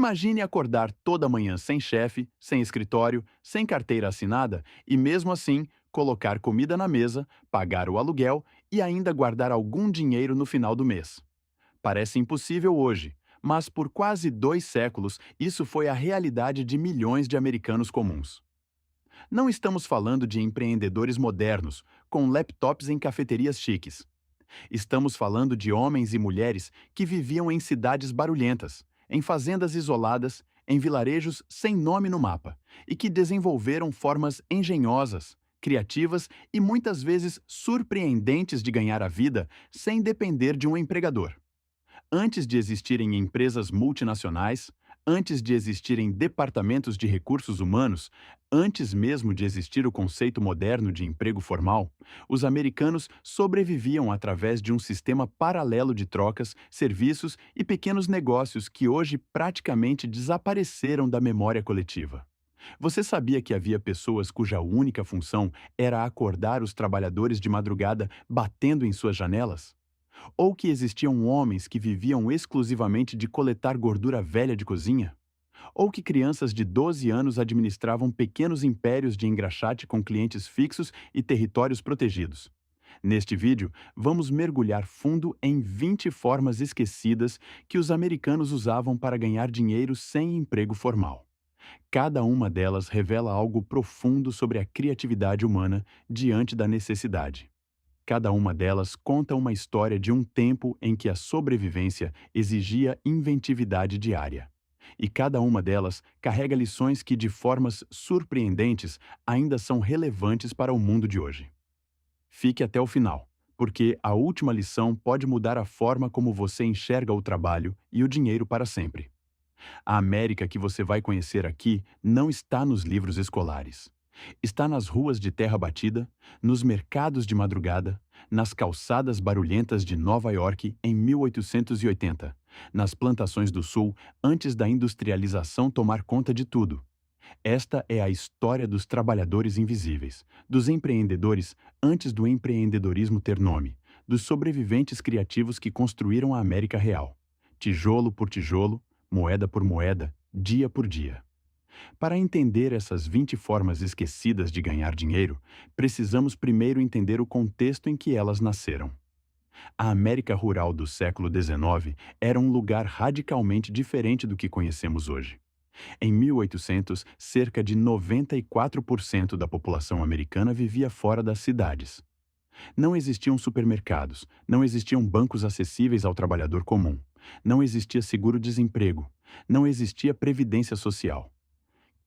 Imagine acordar toda manhã sem chefe, sem escritório, sem carteira assinada e, mesmo assim, colocar comida na mesa, pagar o aluguel e ainda guardar algum dinheiro no final do mês. Parece impossível hoje, mas por quase 2 séculos isso foi a realidade de milhões de americanos comuns. Não estamos falando de empreendedores modernos, com laptops em cafeterias chiques. Estamos falando de homens e mulheres que viviam em cidades barulhentas, em fazendas isoladas, em vilarejos sem nome no mapa, e que desenvolveram formas engenhosas, criativas e muitas vezes surpreendentes de ganhar a vida sem depender de um empregador. Antes de existirem empresas multinacionais, antes de existirem departamentos de recursos humanos, antes mesmo de existir o conceito moderno de emprego formal, os americanos sobreviviam através de um sistema paralelo de trocas, serviços e pequenos negócios que hoje praticamente desapareceram da memória coletiva. Você sabia que havia pessoas cuja única função era acordar os trabalhadores de madrugada batendo em suas janelas? Ou que existiam homens que viviam exclusivamente de coletar gordura velha de cozinha? Ou que crianças de 12 anos administravam pequenos impérios de engraxate com clientes fixos e territórios protegidos? Neste vídeo, vamos mergulhar fundo em 20 formas esquecidas que os americanos usavam para ganhar dinheiro sem emprego formal. Cada uma delas revela algo profundo sobre a criatividade humana diante da necessidade. Cada uma delas conta uma história de um tempo em que a sobrevivência exigia inventividade diária. E cada uma delas carrega lições que, de formas surpreendentes, ainda são relevantes para o mundo de hoje. Fique até o final, porque a última lição pode mudar a forma como você enxerga o trabalho e o dinheiro para sempre. A América que você vai conhecer aqui não está nos livros escolares. Está nas ruas de terra batida, nos mercados de madrugada, nas calçadas barulhentas de Nova York em 1880, nas plantações do Sul antes da industrialização tomar conta de tudo. Esta é a história dos trabalhadores invisíveis, dos empreendedores antes do empreendedorismo ter nome, dos sobreviventes criativos que construíram a América real. Tijolo por tijolo, moeda por moeda, dia por dia. Para entender essas 20 formas esquecidas de ganhar dinheiro, precisamos primeiro entender o contexto em que elas nasceram. A América rural do século XIX era um lugar radicalmente diferente do que conhecemos hoje. Em 1800, cerca de 94% da população americana vivia fora das cidades. Não existiam supermercados, não existiam bancos acessíveis ao trabalhador comum, não existia seguro-desemprego, não existia previdência social.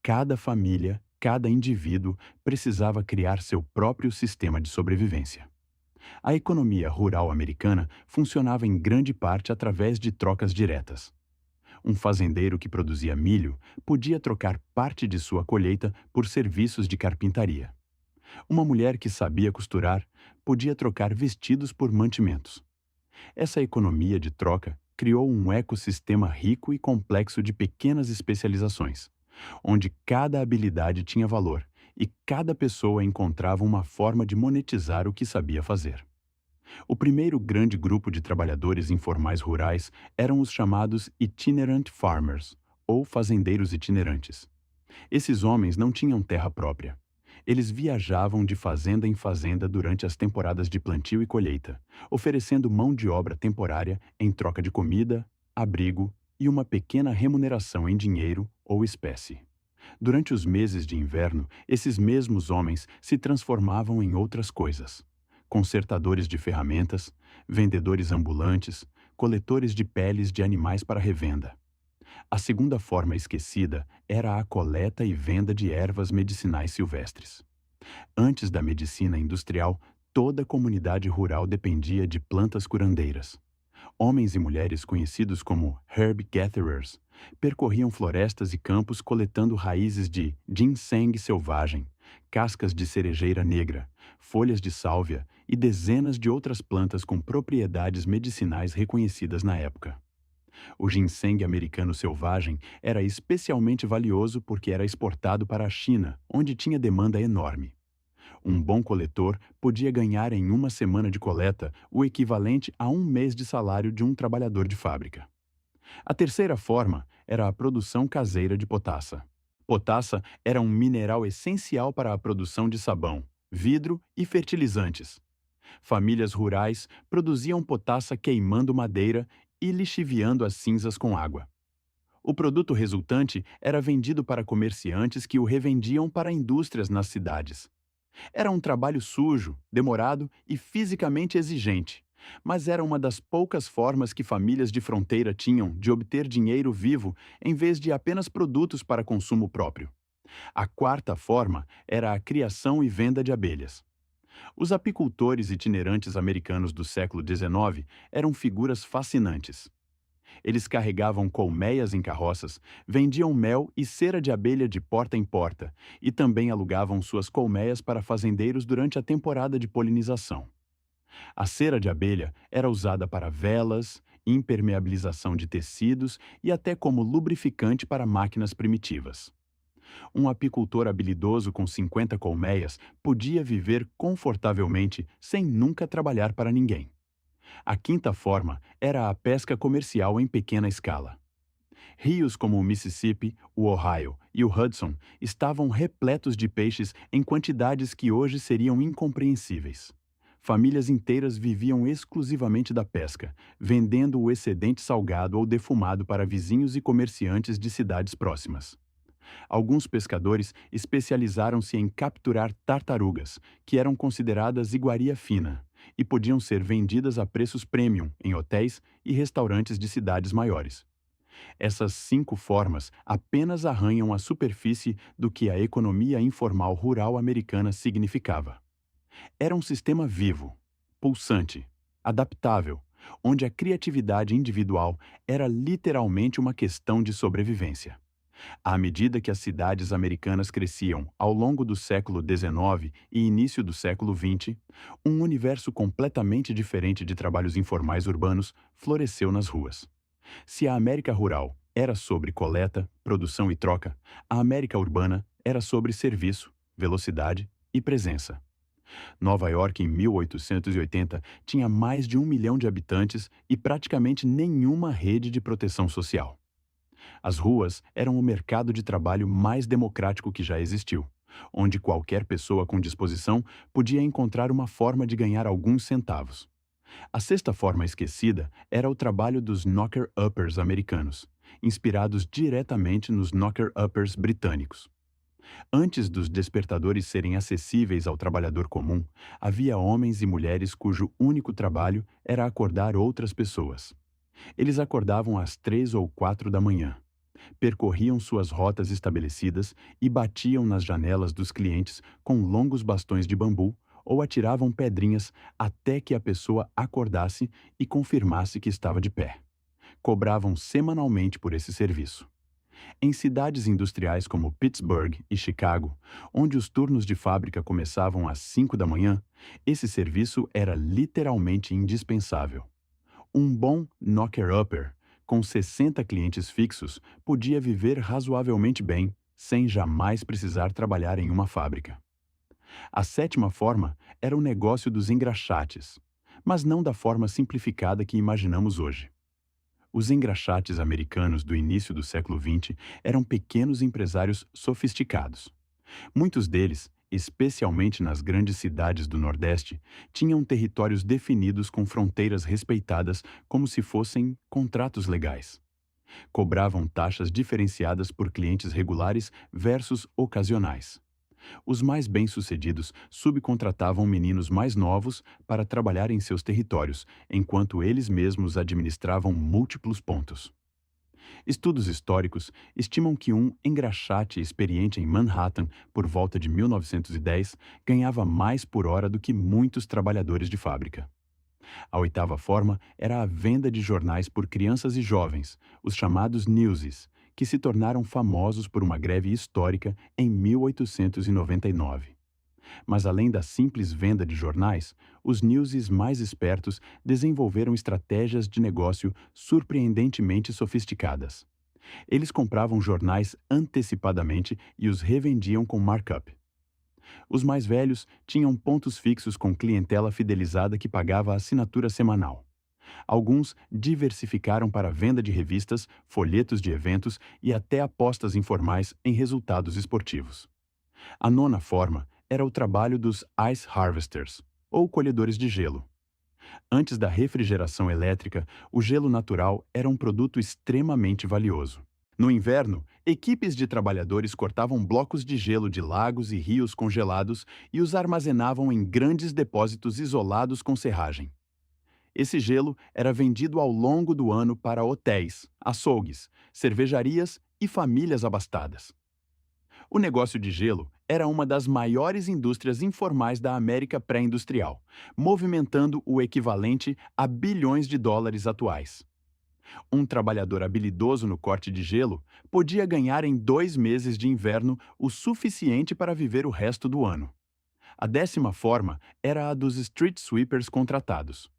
Cada família, cada indivíduo precisava criar seu próprio sistema de sobrevivência. A economia rural americana funcionava em grande parte através de trocas diretas. Um fazendeiro que produzia milho podia trocar parte de sua colheita por serviços de carpintaria. Uma mulher que sabia costurar podia trocar vestidos por mantimentos. Essa economia de troca criou um ecossistema rico e complexo de pequenas especializações, onde cada habilidade tinha valor e cada pessoa encontrava uma forma de monetizar o que sabia fazer. O primeiro grande grupo de trabalhadores informais rurais eram os chamados itinerant farmers, ou fazendeiros itinerantes. Esses homens não tinham terra própria. Eles viajavam de fazenda em fazenda durante as temporadas de plantio e colheita, oferecendo mão de obra temporária em troca de comida, abrigo e uma pequena remuneração em dinheiro ou espécie. Durante os meses de inverno, esses mesmos homens se transformavam em outras coisas: consertadores de ferramentas, vendedores ambulantes, coletores de peles de animais para revenda. A segunda forma esquecida era a coleta e venda de ervas medicinais silvestres. Antes da medicina industrial, toda a comunidade rural dependia de plantas curandeiras. Homens e mulheres conhecidos como herb gatherers percorriam florestas e campos coletando raízes de ginseng selvagem, cascas de cerejeira negra, folhas de sálvia e dezenas de outras plantas com propriedades medicinais reconhecidas na época. O ginseng americano selvagem era especialmente valioso porque era exportado para a China, onde tinha demanda enorme. Um bom coletor podia ganhar em uma semana de coleta o equivalente a um mês de salário de um trabalhador de fábrica. A terceira forma era a produção caseira de potassa. Potassa era um mineral essencial para a produção de sabão, vidro e fertilizantes. Famílias rurais produziam potassa queimando madeira e lixiviando as cinzas com água. O produto resultante era vendido para comerciantes que o revendiam para indústrias nas cidades. Era um trabalho sujo, demorado e fisicamente exigente, mas era uma das poucas formas que famílias de fronteira tinham de obter dinheiro vivo em vez de apenas produtos para consumo próprio. A quarta forma era a criação e venda de abelhas. Os apicultores itinerantes americanos do século XIX eram figuras fascinantes. Eles carregavam colmeias em carroças, vendiam mel e cera de abelha de porta em porta e também alugavam suas colmeias para fazendeiros durante a temporada de polinização. A cera de abelha era usada para velas, impermeabilização de tecidos e até como lubrificante para máquinas primitivas. Um apicultor habilidoso com 50 colmeias podia viver confortavelmente sem nunca trabalhar para ninguém. A quinta forma era a pesca comercial em pequena escala. Rios como o Mississippi, o Ohio e o Hudson estavam repletos de peixes em quantidades que hoje seriam incompreensíveis. Famílias inteiras viviam exclusivamente da pesca, vendendo o excedente salgado ou defumado para vizinhos e comerciantes de cidades próximas. Alguns pescadores especializaram-se em capturar tartarugas, que eram consideradas iguaria fina, e podiam ser vendidas a preços premium em hotéis e restaurantes de cidades maiores. Essas 5 formas apenas arranham a superfície do que a economia informal rural americana significava. Era um sistema vivo, pulsante, adaptável, onde a criatividade individual era literalmente uma questão de sobrevivência. À medida que as cidades americanas cresciam ao longo do século XIX e início do século XX, um universo completamente diferente de trabalhos informais urbanos floresceu nas ruas. Se a América rural era sobre coleta, produção e troca, a América urbana era sobre serviço, velocidade e presença. Nova York, em 1880, tinha mais de 1 milhão de habitantes e praticamente nenhuma rede de proteção social. As ruas eram o mercado de trabalho mais democrático que já existiu, onde qualquer pessoa com disposição podia encontrar uma forma de ganhar alguns centavos. A sexta forma esquecida era o trabalho dos knocker-uppers americanos, inspirados diretamente nos knocker-uppers britânicos. Antes dos despertadores serem acessíveis ao trabalhador comum, havia homens e mulheres cujo único trabalho era acordar outras pessoas. Eles acordavam às 3 ou 4 da manhã. Percorriam suas rotas estabelecidas e batiam nas janelas dos clientes com longos bastões de bambu ou atiravam pedrinhas até que a pessoa acordasse e confirmasse que estava de pé. Cobravam semanalmente por esse serviço. Em cidades industriais como Pittsburgh e Chicago, onde os turnos de fábrica começavam às 5 da manhã, esse serviço era literalmente indispensável. Um bom knocker-upper, com 60 clientes fixos, podia viver razoavelmente bem, sem jamais precisar trabalhar em uma fábrica. A sétima forma era o negócio dos engraxates, mas não da forma simplificada que imaginamos hoje. Os engraxates americanos do início do século XX eram pequenos empresários sofisticados. Muitos deles, especialmente nas grandes cidades do Nordeste, tinham territórios definidos com fronteiras respeitadas como se fossem contratos legais. Cobravam taxas diferenciadas por clientes regulares versus ocasionais. Os mais bem-sucedidos subcontratavam meninos mais novos para trabalhar em seus territórios, enquanto eles mesmos administravam múltiplos pontos. Estudos históricos estimam que um engraxate experiente em Manhattan, por volta de 1910, ganhava mais por hora do que muitos trabalhadores de fábrica. A oitava forma era a venda de jornais por crianças e jovens, os chamados newsies, que se tornaram famosos por uma greve histórica em 1899. Mas além da simples venda de jornais, os newsies mais espertos desenvolveram estratégias de negócio surpreendentemente sofisticadas. Eles compravam jornais antecipadamente e os revendiam com markup. Os mais velhos tinham pontos fixos com clientela fidelizada que pagava a assinatura semanal. Alguns diversificaram para a venda de revistas, folhetos de eventos e até apostas informais em resultados esportivos. A nona forma era o trabalho dos ice harvesters, ou colhedores de gelo. Antes da refrigeração elétrica, o gelo natural era um produto extremamente valioso. No inverno, equipes de trabalhadores cortavam blocos de gelo de lagos e rios congelados e os armazenavam em grandes depósitos isolados com serragem. Esse gelo era vendido ao longo do ano para hotéis, açougues, cervejarias e famílias abastadas. O negócio de gelo era uma das maiores indústrias informais da América pré-industrial, movimentando o equivalente a bilhões de dólares atuais. Um trabalhador habilidoso no corte de gelo podia ganhar em 2 meses de inverno o suficiente para viver o resto do ano. A 10ª forma era a dos street sweepers contratados.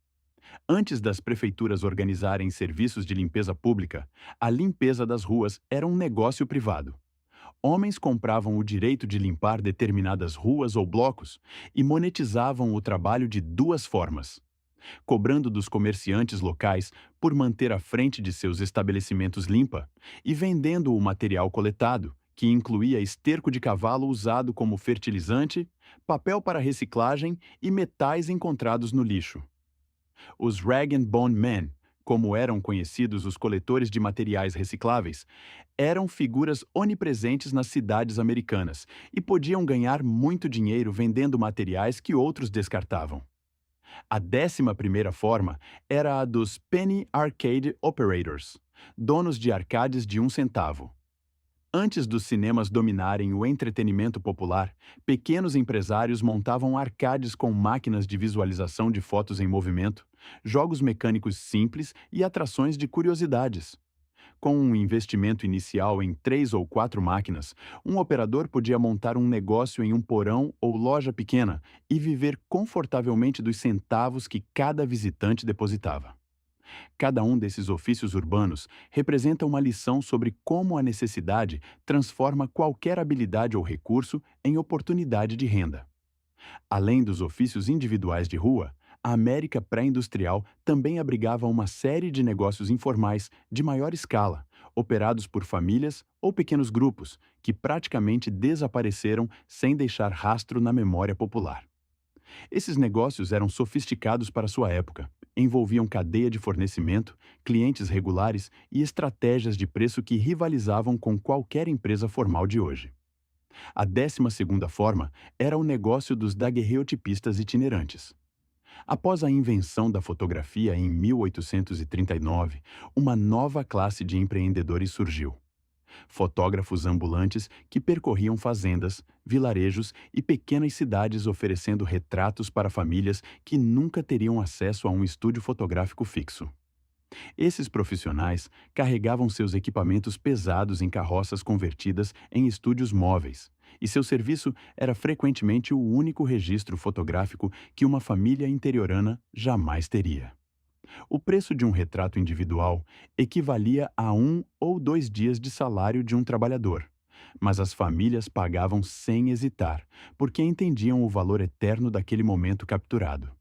Antes das prefeituras organizarem serviços de limpeza pública, a limpeza das ruas era um negócio privado. Homens compravam o direito de limpar determinadas ruas ou blocos e monetizavam o trabalho de 2 formas: cobrando dos comerciantes locais por manter a frente de seus estabelecimentos limpa e vendendo o material coletado, que incluía esterco de cavalo usado como fertilizante, papel para reciclagem e metais encontrados no lixo. Os Rag and Bone Men, como eram conhecidos os coletores de materiais recicláveis, eram figuras onipresentes nas cidades americanas e podiam ganhar muito dinheiro vendendo materiais que outros descartavam. A 11ª forma era a dos Penny Arcade Operators, donos de arcades de 1 centavo. Antes dos cinemas dominarem o entretenimento popular, pequenos empresários montavam arcades com máquinas de visualização de fotos em movimento, jogos mecânicos simples e atrações de curiosidades. Com um investimento inicial em 3 ou 4 máquinas, um operador podia montar um negócio em um porão ou loja pequena e viver confortavelmente dos centavos que cada visitante depositava. Cada um desses ofícios urbanos representa uma lição sobre como a necessidade transforma qualquer habilidade ou recurso em oportunidade de renda. Além dos ofícios individuais de rua, a América pré-industrial também abrigava uma série de negócios informais de maior escala, operados por famílias ou pequenos grupos, que praticamente desapareceram sem deixar rastro na memória popular. Esses negócios eram sofisticados para sua época, envolviam cadeia de fornecimento, clientes regulares e estratégias de preço que rivalizavam com qualquer empresa formal de hoje. A 12ª forma era o negócio dos daguerreotipistas itinerantes. Após a invenção da fotografia em 1839, uma nova classe de empreendedores surgiu: fotógrafos ambulantes que percorriam fazendas, vilarejos e pequenas cidades oferecendo retratos para famílias que nunca teriam acesso a um estúdio fotográfico fixo. Esses profissionais carregavam seus equipamentos pesados em carroças convertidas em estúdios móveis, e seu serviço era frequentemente o único registro fotográfico que uma família interiorana jamais teria. O preço de um retrato individual equivalia a 1 ou 2 dias de salário de um trabalhador, mas as famílias pagavam sem hesitar, porque entendiam o valor eterno daquele momento capturado.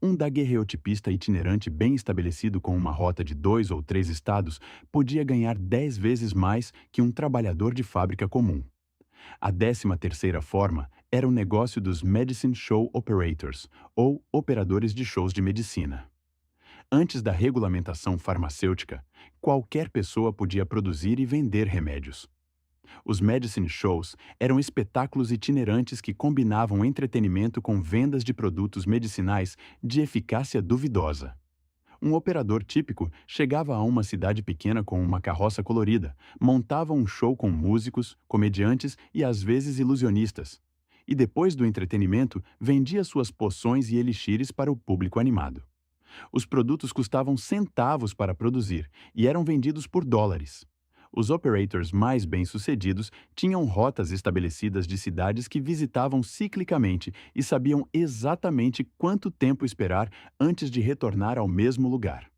Um daguerreotipista itinerante bem estabelecido com uma rota de 2 ou 3 estados podia ganhar 10 vezes mais que um trabalhador de fábrica comum. A 13ª forma era o negócio dos Medicine Show Operators, ou operadores de shows de medicina. Antes da regulamentação farmacêutica, qualquer pessoa podia produzir e vender remédios. Os Medicine Shows eram espetáculos itinerantes que combinavam entretenimento com vendas de produtos medicinais de eficácia duvidosa. Um operador típico chegava a uma cidade pequena com uma carroça colorida, montava um show com músicos, comediantes e às vezes ilusionistas. E depois do entretenimento, vendia suas poções e elixires para o público animado. Os produtos custavam centavos para produzir e eram vendidos por dólares. Os operators mais bem-sucedidos tinham rotas estabelecidas de cidades que visitavam ciclicamente e sabiam exatamente quanto tempo esperar antes de retornar ao mesmo lugar.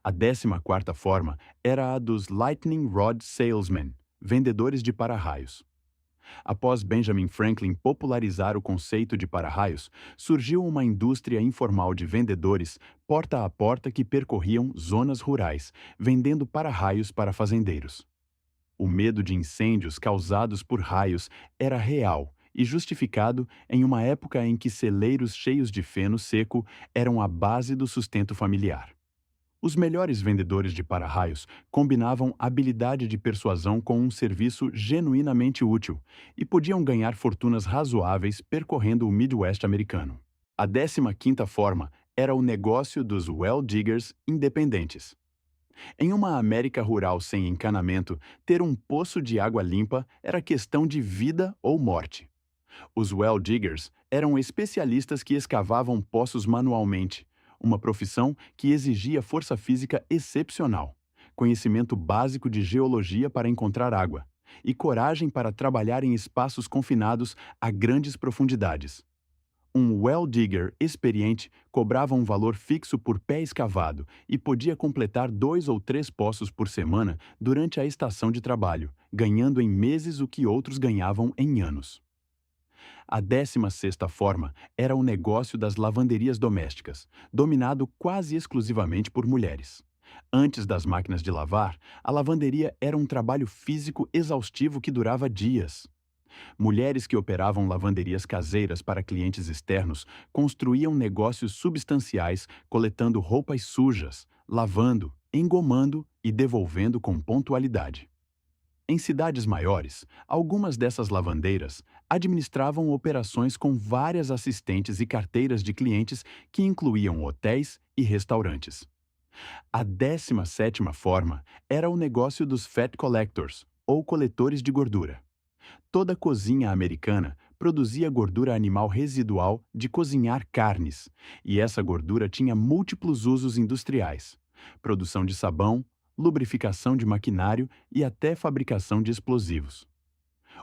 A 14ª forma era a dos Lightning Rod Salesmen, vendedores de para-raios. Após Benjamin Franklin popularizar o conceito de para-raios, surgiu uma indústria informal de vendedores porta a porta que percorriam zonas rurais, vendendo para-raios para fazendeiros. O medo de incêndios causados por raios era real e justificado em uma época em que celeiros cheios de feno seco eram a base do sustento familiar. Os melhores vendedores de para-raios combinavam habilidade de persuasão com um serviço genuinamente útil e podiam ganhar fortunas razoáveis percorrendo o Midwest americano. A 15ª forma era o negócio dos well diggers independentes. Em uma América rural sem encanamento, ter um poço de água limpa era questão de vida ou morte. Os well diggers eram especialistas que escavavam poços manualmente, uma profissão que exigia força física excepcional, conhecimento básico de geologia para encontrar água e coragem para trabalhar em espaços confinados a grandes profundidades. Um well digger experiente cobrava um valor fixo por pé escavado e podia completar 2 ou 3 poços por semana durante a estação de trabalho, ganhando em meses o que outros ganhavam em anos. A 16ª forma era o negócio das lavanderias domésticas, dominado quase exclusivamente por mulheres. Antes das máquinas de lavar, a lavanderia era um trabalho físico exaustivo que durava dias. Mulheres que operavam lavanderias caseiras para clientes externos construíam negócios substanciais coletando roupas sujas, lavando, engomando e devolvendo com pontualidade. Em cidades maiores, algumas dessas lavandeiras administravam operações com várias assistentes e carteiras de clientes que incluíam hotéis e restaurantes. A 17ª forma era o negócio dos fat collectors, ou coletores de gordura. Toda cozinha americana produzia gordura animal residual de cozinhar carnes, e essa gordura tinha múltiplos usos industriais: produção de sabão, lubrificação de maquinário e até fabricação de explosivos.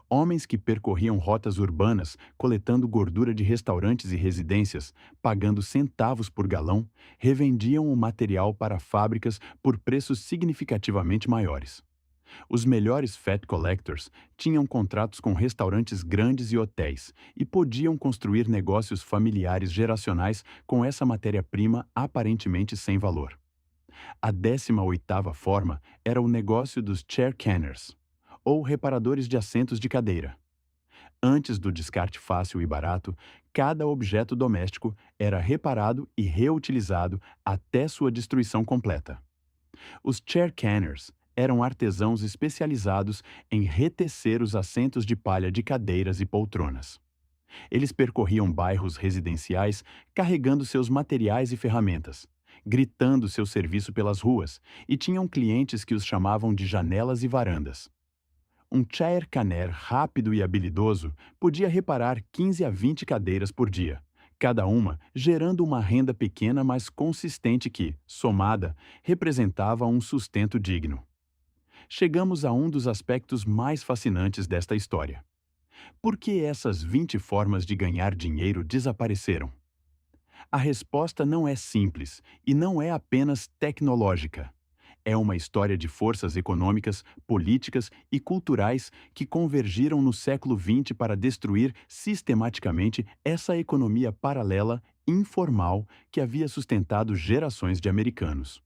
Homens que percorriam rotas urbanas coletando gordura de restaurantes e residências, pagando centavos por galão, revendiam o material para fábricas por preços significativamente maiores. Os melhores fat collectors tinham contratos com restaurantes grandes e hotéis e podiam construir negócios familiares geracionais com essa matéria-prima aparentemente sem valor. A 18ª forma era o negócio dos chair canners, ou reparadores de assentos de cadeira. Antes do descarte fácil e barato, cada objeto doméstico era reparado e reutilizado até sua destruição completa. Os chair canners eram artesãos especializados em retecer os assentos de palha de cadeiras e poltronas. Eles percorriam bairros residenciais carregando seus materiais e ferramentas, gritando seu serviço pelas ruas, e tinham clientes que os chamavam de janelas e varandas. Um chair canner rápido e habilidoso podia reparar 15 a 20 cadeiras por dia, cada uma gerando uma renda pequena mas consistente que, somada, representava um sustento digno. Chegamos a um dos aspectos mais fascinantes desta história. Por que essas 20 formas de ganhar dinheiro desapareceram? A resposta não é simples e não é apenas tecnológica. É uma história de forças econômicas, políticas e culturais que convergiram no século XX para destruir sistematicamente essa economia paralela, informal, que havia sustentado gerações de americanos.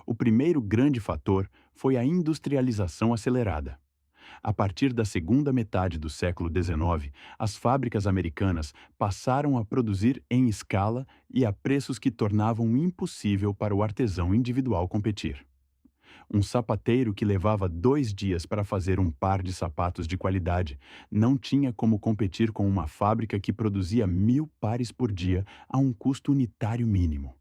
O primeiro grande fator foi a industrialização acelerada. A partir da segunda metade do século XIX, as fábricas americanas passaram a produzir em escala e a preços que tornavam impossível para o artesão individual competir. Um sapateiro que levava 2 dias para fazer um par de sapatos de qualidade não tinha como competir com uma fábrica que produzia 1.000 pares por dia a um custo unitário mínimo.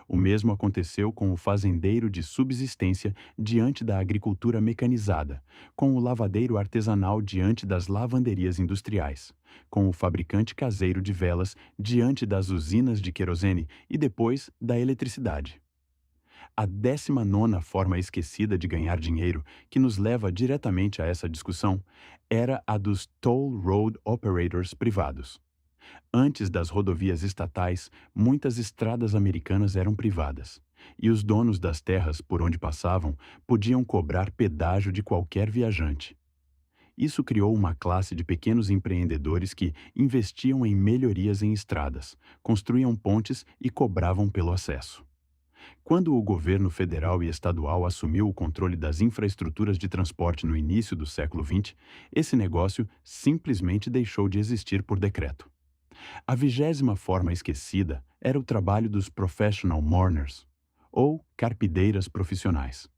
O mesmo aconteceu com o fazendeiro de subsistência diante da agricultura mecanizada, com o lavadeiro artesanal diante das lavanderias industriais, com o fabricante caseiro de velas diante das usinas de querosene e depois da eletricidade. A 19ª forma esquecida de ganhar dinheiro, que nos leva diretamente a essa discussão, era a dos toll road operators privados. Antes das rodovias estatais, muitas estradas americanas eram privadas, e os donos das terras por onde passavam podiam cobrar pedágio de qualquer viajante. Isso criou uma classe de pequenos empreendedores que investiam em melhorias em estradas, construíam pontes e cobravam pelo acesso. Quando o governo federal e estadual assumiu o controle das infraestruturas de transporte no início do século XX, esse negócio simplesmente deixou de existir por decreto. A 20ª forma esquecida era o trabalho dos professional mourners, ou carpideiras profissionais.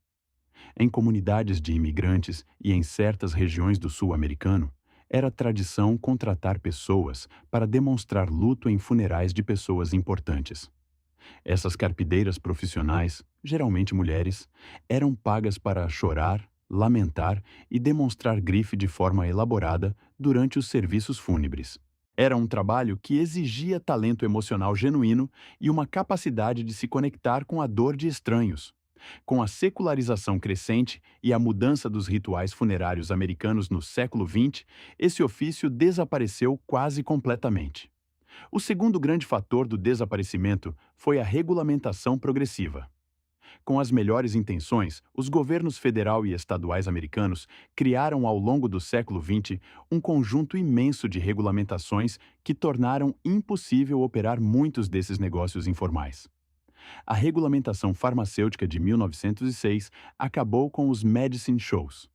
Em comunidades de imigrantes e em certas regiões do sul americano, era tradição contratar pessoas para demonstrar luto em funerais de pessoas importantes. Essas carpideiras profissionais, geralmente mulheres, eram pagas para chorar, lamentar e demonstrar grife de forma elaborada durante os serviços fúnebres. Era um trabalho que exigia talento emocional genuíno e uma capacidade de se conectar com a dor de estranhos. Com a secularização crescente e a mudança dos rituais funerários americanos no século XX, esse ofício desapareceu quase completamente. O segundo grande fator do desaparecimento foi a regulamentação progressiva. Com as melhores intenções, os governos federal e estaduais americanos criaram ao longo do século XX um conjunto imenso de regulamentações que tornaram impossível operar muitos desses negócios informais. A regulamentação farmacêutica de 1906 acabou com os medicine shows.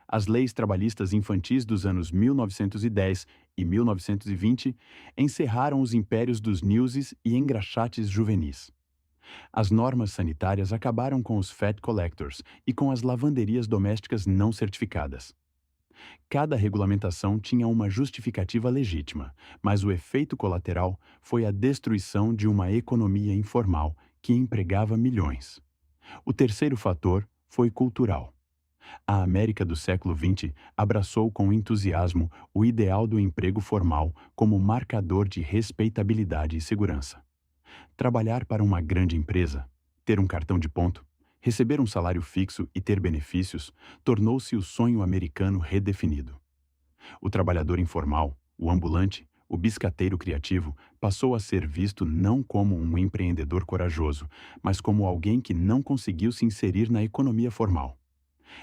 As leis trabalhistas infantis dos anos 1910 e 1920 encerraram os impérios dos newses e engraxates juvenis. As normas sanitárias acabaram com os fat collectors e com as lavanderias domésticas não certificadas. Cada regulamentação tinha uma justificativa legítima, mas o efeito colateral foi a destruição de uma economia informal que empregava milhões. O terceiro fator foi cultural. A América do século XX abraçou com entusiasmo o ideal do emprego formal como marcador de respeitabilidade e segurança. Trabalhar para uma grande empresa, ter um cartão de ponto, receber um salário fixo e ter benefícios tornou-se o sonho americano redefinido. O trabalhador informal, o ambulante, o biscateiro criativo passou a ser visto não como um empreendedor corajoso, mas como alguém que não conseguiu se inserir na economia formal.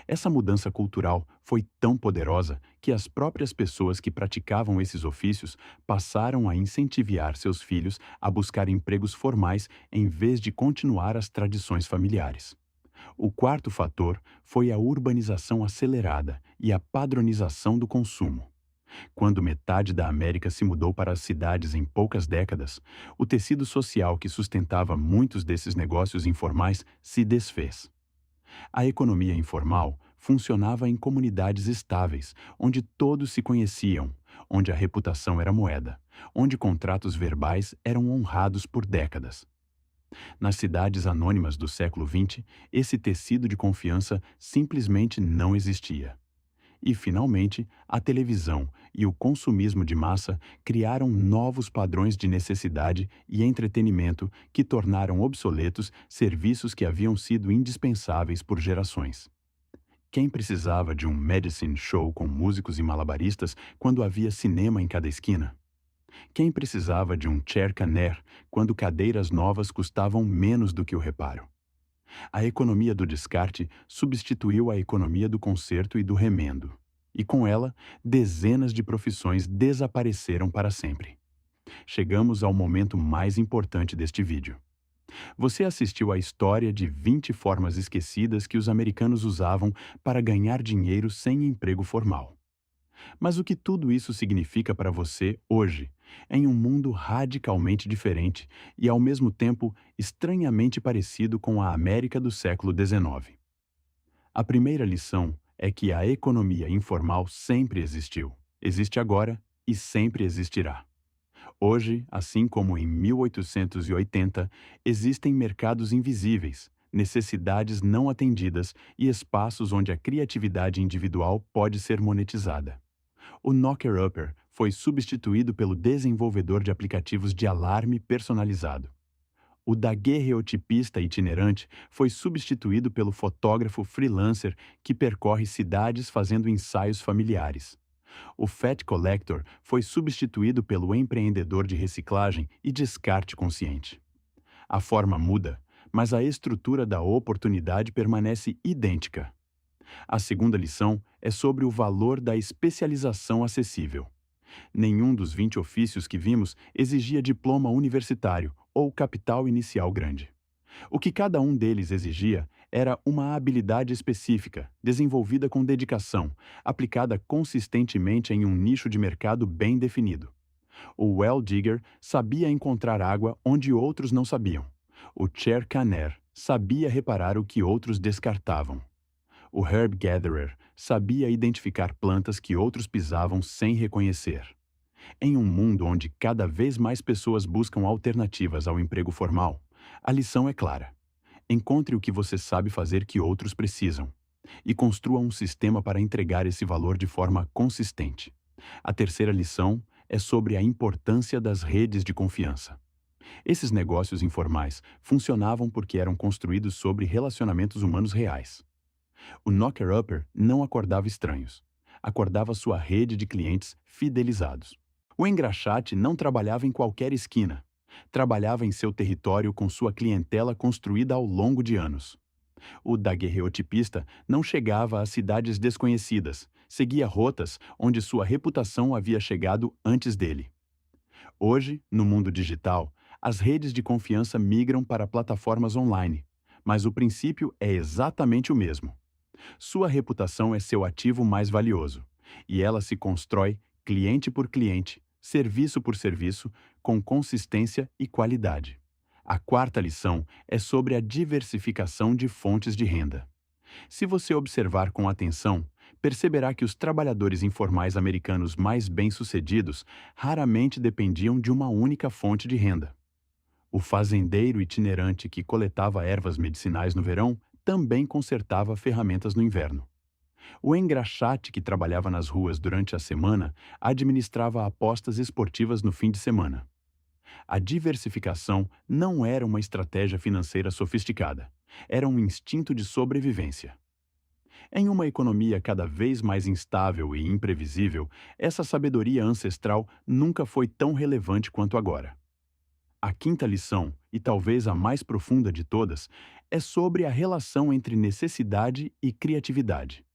Essa mudança cultural foi tão poderosa que as próprias pessoas que praticavam esses ofícios passaram a incentivar seus filhos a buscar empregos formais em vez de continuar as tradições familiares. O quarto fator foi a urbanização acelerada e a padronização do consumo. Quando metade da América se mudou para as cidades em poucas décadas, o tecido social que sustentava muitos desses negócios informais se desfez. A economia informal funcionava em comunidades estáveis, onde todos se conheciam, onde a reputação era moeda, onde contratos verbais eram honrados por décadas. Nas cidades anônimas do século XX, esse tecido de confiança simplesmente não existia. E, finalmente, a televisão e o consumismo de massa criaram novos padrões de necessidade e entretenimento que tornaram obsoletos serviços que haviam sido indispensáveis por gerações. Quem precisava de um medicine show com músicos e malabaristas quando havia cinema em cada esquina? Quem precisava de um chair canner quando cadeiras novas custavam menos do que o reparo? A economia do descarte substituiu a economia do conserto e do remendo. E com ela, dezenas de profissões desapareceram para sempre. Chegamos ao momento mais importante deste vídeo. Você assistiu à história de 20 formas esquecidas que os americanos usavam para ganhar dinheiro sem emprego formal. Mas o que tudo isso significa para você hoje, em um mundo radicalmente diferente e, ao mesmo tempo, estranhamente parecido com a América do século XIX? A primeira lição é que a economia informal sempre existiu, existe agora e sempre existirá. Hoje, assim como em 1880, existem mercados invisíveis, necessidades não atendidas e espaços onde a criatividade individual pode ser monetizada. O knocker-upper foi substituído pelo desenvolvedor de aplicativos de alarme personalizado. O daguerreotipista itinerante foi substituído pelo fotógrafo freelancer que percorre cidades fazendo ensaios familiares. O fat collector foi substituído pelo empreendedor de reciclagem e descarte consciente. A forma muda, mas a estrutura da oportunidade permanece idêntica. A segunda lição é sobre o valor da especialização acessível. Nenhum dos 20 ofícios que vimos exigia diploma universitário ou capital inicial grande. O que cada um deles exigia era uma habilidade específica, desenvolvida com dedicação, aplicada consistentemente em um nicho de mercado bem definido. O well digger sabia encontrar água onde outros não sabiam. O chair canner sabia reparar o que outros descartavam. O herb gatherer sabia identificar plantas que outros pisavam sem reconhecer. Em um mundo onde cada vez mais pessoas buscam alternativas ao emprego formal, a lição é clara. Encontre o que você sabe fazer que outros precisam e construa um sistema para entregar esse valor de forma consistente. A terceira lição é sobre a importância das redes de confiança. Esses negócios informais funcionavam porque eram construídos sobre relacionamentos humanos reais. O knocker-upper não acordava estranhos. Acordava sua rede de clientes fidelizados. O engraxate não trabalhava em qualquer esquina. Trabalhava em seu território com sua clientela construída ao longo de anos. O daguerreotipista não chegava a cidades desconhecidas, seguia rotas onde sua reputação havia chegado antes dele. Hoje, no mundo digital, as redes de confiança migram para plataformas online, mas o princípio é exatamente o mesmo. Sua reputação é seu ativo mais valioso, e ela se constrói cliente por cliente, serviço por serviço, com consistência e qualidade. A quarta lição é sobre a diversificação de fontes de renda. Se você observar com atenção, perceberá que os trabalhadores informais americanos mais bem-sucedidos raramente dependiam de uma única fonte de renda. O fazendeiro itinerante que coletava ervas medicinais no verão também consertava ferramentas no inverno. O engraxate que trabalhava nas ruas durante a semana administrava apostas esportivas no fim de semana. A diversificação não era uma estratégia financeira sofisticada, era um instinto de sobrevivência. Em uma economia cada vez mais instável e imprevisível, essa sabedoria ancestral nunca foi tão relevante quanto agora. A quinta lição, e talvez a mais profunda de todas, é sobre a relação entre necessidade e criatividade.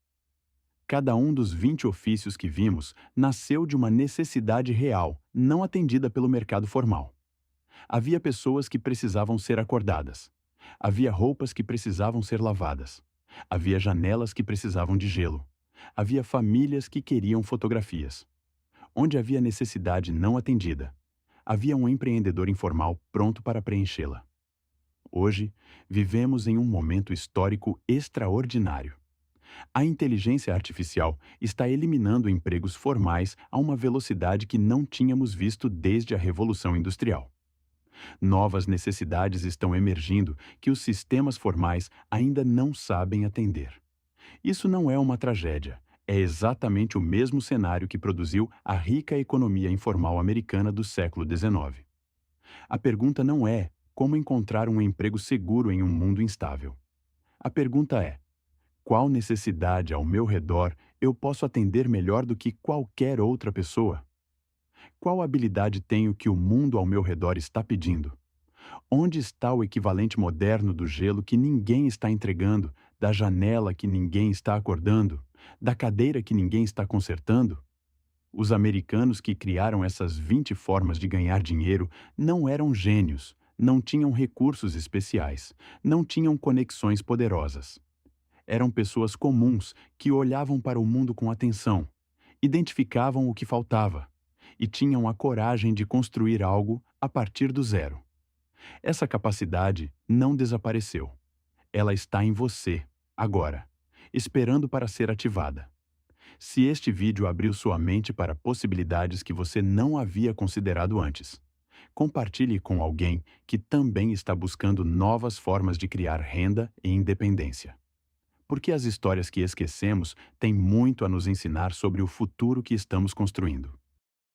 Cada um dos 20 ofícios que vimos nasceu de uma necessidade real, não atendida pelo mercado formal. Havia pessoas que precisavam ser acordadas. Havia roupas que precisavam ser lavadas. Havia janelas que precisavam de gelo. Havia famílias que queriam fotografias. Onde havia necessidade não atendida, havia um empreendedor informal pronto para preenchê-la. Hoje, vivemos em um momento histórico extraordinário. A inteligência artificial está eliminando empregos formais a uma velocidade que não tínhamos visto desde a Revolução Industrial. Novas necessidades estão emergindo que os sistemas formais ainda não sabem atender. Isso não é uma tragédia. É exatamente o mesmo cenário que produziu a rica economia informal americana do século XIX. A pergunta não é como encontrar um emprego seguro em um mundo instável. A pergunta é: qual necessidade ao meu redor eu posso atender melhor do que qualquer outra pessoa? Qual habilidade tenho que o mundo ao meu redor está pedindo? Onde está o equivalente moderno do gelo que ninguém está entregando, da janela que ninguém está acordando, da cadeira que ninguém está consertando? Os americanos que criaram essas 20 formas de ganhar dinheiro não eram gênios, não tinham recursos especiais, não tinham conexões poderosas. Eram pessoas comuns que olhavam para o mundo com atenção, identificavam o que faltava e tinham a coragem de construir algo a partir do zero. Essa capacidade não desapareceu. Ela está em você, agora, esperando para ser ativada. Se este vídeo abriu sua mente para possibilidades que você não havia considerado antes, compartilhe com alguém que também está buscando novas formas de criar renda e independência. Porque as histórias que esquecemos têm muito a nos ensinar sobre o futuro que estamos construindo.